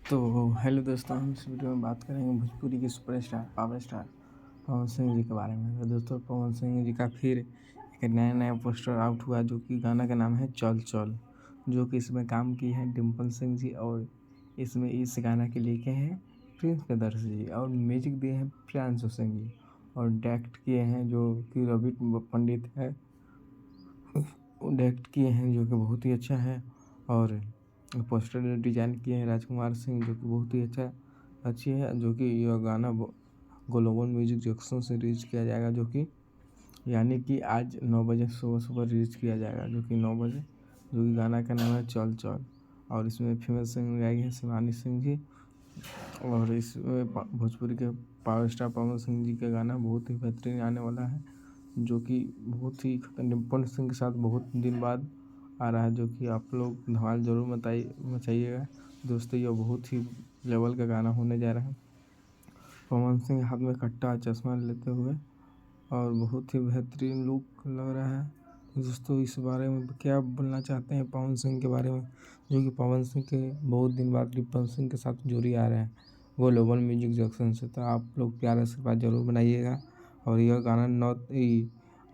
तो हेलो दोस्तों, हम इस वीडियो में बात करेंगे भोजपुरी के superstar power star Pawan Singh ji के बारे में। तो दोस्तों, पवन सिंह जी का फिर एक नया पोस्टर आउट हुआ, जो कि गाना का नाम है चल चल, जो कि इसमें काम की है डिम्पल सिंह जी। और इसमें इस गाना के लिखे हैं प्रिंस प्रदर्श जी, और म्यूजिक दिए हैं प्रियांशु सिंह जी, और डायरेक्ट किए हैं जो कि रवि पंडित है, डायरेक्ट किए हैं, जो कि बहुत ही अच्छा है। और पोस्टर डिजाइन किए हैं राजकुमार सिंह, जो कि बहुत ही अच्छी है। जो कि यह गाना ग्लोबल म्यूजिक जंक्शन से रिलीज किया जाएगा, जो कि यानी कि आज 9 बजे सुबह सुबह रिलीज किया जाएगा, जो कि 9 बजे, जो कि गाना का नाम है चल चल। और इसमें फीमेल सिंगर गाई है शिवानी सिंह जी। और इसमें भोजपुरी के पावर स्टार पवन सिंह जी का गाना बहुत ही बेहतरीन आने वाला है, जो कि बहुत ही डिम्पल सिंह के साथ बहुत दिन बाद आ रहा है, जो कि आप लोग धमाल ज़रूर मचाइएगा दोस्तों। ये बहुत ही लेवल का गाना होने जा रहा है। पवन सिंह हाथ में खट्टा चश्मा लेते हुए, और बहुत ही बेहतरीन लुक लग रहा है। दोस्तों, इस बारे में क्या बोलना चाहते हैं पवन सिंह के बारे में, जो कि पवन सिंह के बहुत दिन बाद डिम्पल सिंह के साथ जोड़ी आ रहे हैं वो ग्लोबल म्यूजिक जंक्शन से। तो आप लोग प्यार आशीर्वाद जरूर बनाइएगा। और यह गाना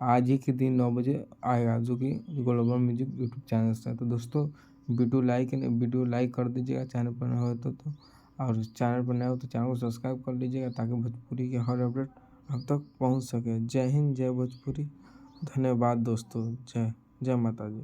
आज ही के दिन 9 बजे आएगा, जो कि ग्लोबल म्यूजिक यूट्यूब चैनल से। तो दोस्तों, वीडियो लाइक कर दीजिएगा, चैनल पर नए हो तो और चैनल पर नए हो तो चैनल को सब्सक्राइब कर लीजिएगा, ताकि भोजपुरी के हर अपडेट आप तक पहुंच सके। जय हिंद, जय भोजपुरी। धन्यवाद दोस्तों। जय जय माता दी।